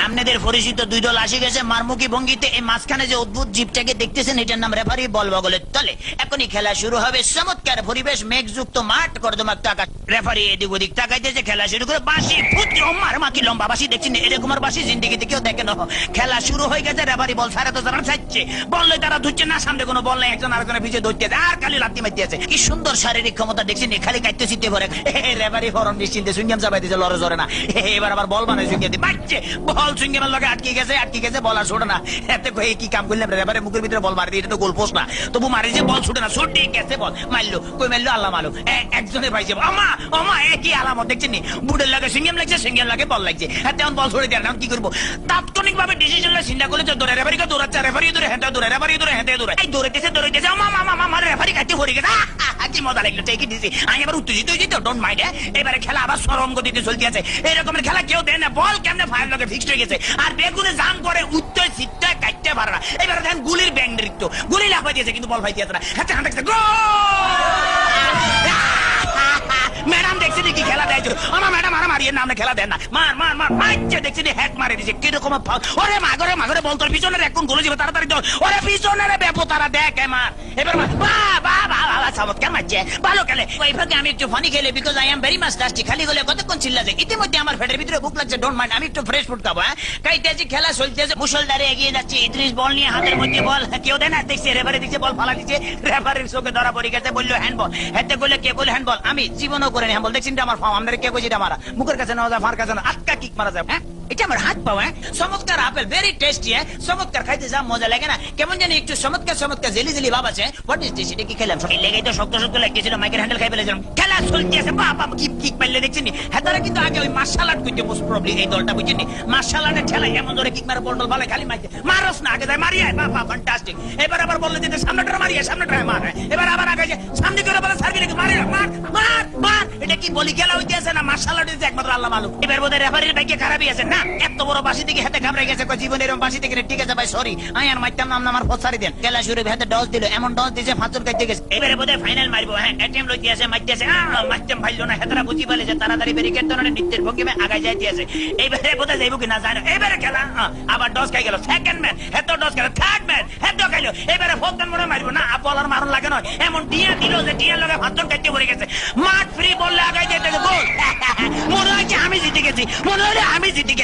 আপনাদের পরিচিত দুই দল আসে গেছে মারমুখী ভঙ্গিতে। এই মাঝখানে যে অদ্ভুত জীবটাকে দেখতেছেন এটার নাম রেফারি বল বগলের তলে। এখনই খেলা শুরু হবে। চমৎকার পরিবেশ, মেঘযুক্ত মাঠ, কর্দমাক টাকা। রেফারি এদিক ওদিক তাকাইতেছে, খেলা শুরু করে বাঁশি ফুটছে। মার মাকি লম্বা বাঁশি দেখছেন, এরকম আর বাঁশি জিন্দিগিতে কেউ দেখে না। খেলা শুরু হয়ে গেছে, রেফারি বল সারা তো যারা চাইছে, বললে তারা ধুচ্ছে না, সামনে কোনো বল নেই, একজন আরেকজনের পিছিয়ে ধরতে আর খালি লাত্তি মারতে আছে। কি সুন্দর শারীরিক ক্ষমতা দেখছেন, খালি কাটতে চিনতে পারে। রেফারি ফরম নিশ্চিন্তে সুইঙ্গাম চাপাই দিয়েছে, লড়ে জরে না। এবার আবার বল বানায় সুইঙ্গে দিয়ে বাচ্চে, বল সুইঙ্গামের লগে আটকে গেছে, বল আর ছোটে না। এতে কি কাম করলাম, রেফারি মুখের ভিতরে বল মারি, এটা তো গোল পোস্ট না, তবু মারি যে বল ছুটে না, ছুটে গেছে বল, মারলো কই মারলো আল্লাহ মারলো, একজনে পাইছে। আমা আমা একই আলামত দেখছেন নি, বুটের লাগে সুইঙ্গাম লাগছে, সিঙ্গেল লাগে বল লাগছে। তেমন বল ছুড়ে দেয় না, কি করবো? তাৎক্ষণিক ভাবে ডিসিশন চিন্তা করলে দৌড়ে, রেফারিকে দৌড়াচ্ছে, রেফারি দৌড়ে হেঁটে দৌড়ে, রেফারি দৌড়ে হেঁটে দৌড়ে, এই দৌড়াইতেছে আমা মামা রেফারি কাটতে পড়ে গেছে। কি মজা লাগলো, ঠিকই দিছি। আমি এবার উত্তেজিত হয়ে যেত, ডোন্ট মাইন্ড। এবারে খেলা আবার সরম গতিতে চলতে আছে। এরকমের খেলা কেউ দেয় না, বল কেমনে ফায়ার লগে ফিক্সড হয়ে গেছে, আর বেগুনে জাম করে উত্তর সিটটা কাটতে পারে না। এবারে দেখেন গুলির ব্যাং নৃত্য, গুলি লাফাই দিয়েছে কিন্তু বল ফাইতে না। হাতে হাঁটাচ্ছে, ম্যাডাম দেখছি কি খেলা দেয়, আমার ম্যাডাম আর মারিয়ে নাম খেলা দেন না, মার মার মার মারছে, দেখছি হ্যাক মারে দিয়েছে। কিরকম ওরে মাগরে বল তোর পিছনে এখন গোলে যাবে, তাড়াতাড়ি দৌড়, ওরে পিছনে বেপো তারা দেখ মার। এবার চমৎকার মারছে, ভালো খেলে। ওইভাবে আমি একটু ফানি খেলে, because I am very much tasty. খালি গেলে কতক্ষণ চিল্লা যায়, ইতিমধ্যে আমার পেটের ভিতরে ভুক লাগছে, ডোন্ট মাইন্ড, আমি একটু ফ্রেশ ফুড খাবো। কাইতেছি, খেলা চলতেছে, মুসলধারে এগিয়ে যাচ্ছে। ইদ্রিস বল নিয়ে হাতের মধ্যে বল, কেউ দেয় না, দেখছি রেফারি দিচ্ছে, বল ফালা দিচ্ছে, রেফারির চোখে ধরা পড়ে গেছে, বললো হ্যান্ডবল। হেতে বললে কে বলে হ্যান্ডবল, আমি জীবনও করে হ্যান্ডবল দেখছি আমার ফার্ম, আমাদের কে কইছি মারা, মুখের কাছে নেওয়া যায়, ফার কাছে না, আটকা কিক মারা যায়। হ্যাঁ এটা আমার হাত পাও। চমৎকার আপেল, ভেরি টেস্টি। চমৎকার, খাইতে যা মজা লাগে না, কেমন জানি একটু চমৎকার জেলি জেলি ভাব আছে। হোয়াট ইজ দিস, এটা কি খেলাম? লেগে তো শক্ত লাগতেছিল, মাইকের হ্যান্ডেল খাই ফেলেছিলাম। খেলা চলতে আছে, বাবা কিক মারলে দেখছেন। হ্যাঁ তারা কিন্তু আগে ওই মার্শাল আর্ট করতে মোস্ট প্রবলি, এই দলটা বুঝছেন, মার্শাল আর্টের খেলা এমন ধরে কিক মারে, বল ভালো খালি মারতে, মারস না, আগে যায় মারিয়ে, বাবা ফ্যান্টাস্টিক। এবার আবার বললে যে সামনেটা মারিয়ে, সামনেটা মার, এবার আবার আগে যে সামনে করে বলে সার্ভিস মারি, মার মার মার। এটা কি বলি খেলা হইতে আছে না মার্শাল আর্ট হইতে একমাত্র আল্লাহ মালুম। এবার বোধহয় রেফারির ভাগ্যে খারাপই আছে না, এত বড় বাসি থেকে হাতে ঘাবড়ে গেছে, জীবন এরকম বাসি থেকে। ঠিক আছে ভাই, সরি, আমি আর মারতাম না, আমার ফসারি দেন। খেলা শুরু হাতে ডস দিল, এমন ডস দিয়েছে ফাঁচুর কাটতে গেছে। এবারে বোধহয় ফাইনাল মারবো। হ্যাঁ এটিএম লইতে আছে, মারতে আছে, মারতাম ভাইলো না, হেতারা বুঝি পালে যে তাড়াতাড়ি ব্যারিকেড ধরনের নৃত্যের ভঙ্গিমে আগায় যাইতে আছে। এইবারে বোধহয় যাইব কিনা যায় না। এবারে খেলা আবার ডস খাই গেল, সেকেন্ড ম্যান হেত ডস খেলো, থার্ড ম্যান হেত খাইলো। এবারে ফোর্থ ম্যান মনে মারবো না, বলার মারণ লাগে নয়, এমন টিয়া দিল যে টিয়ার লগে ফাঁচুর কাটতে পড়ে গেছে। মাঠ ফ্রি বললে আগায় যেতে গোল। মনে হয় আমি জিতে গেছি, মনে হয় আমি জিতে গেছি।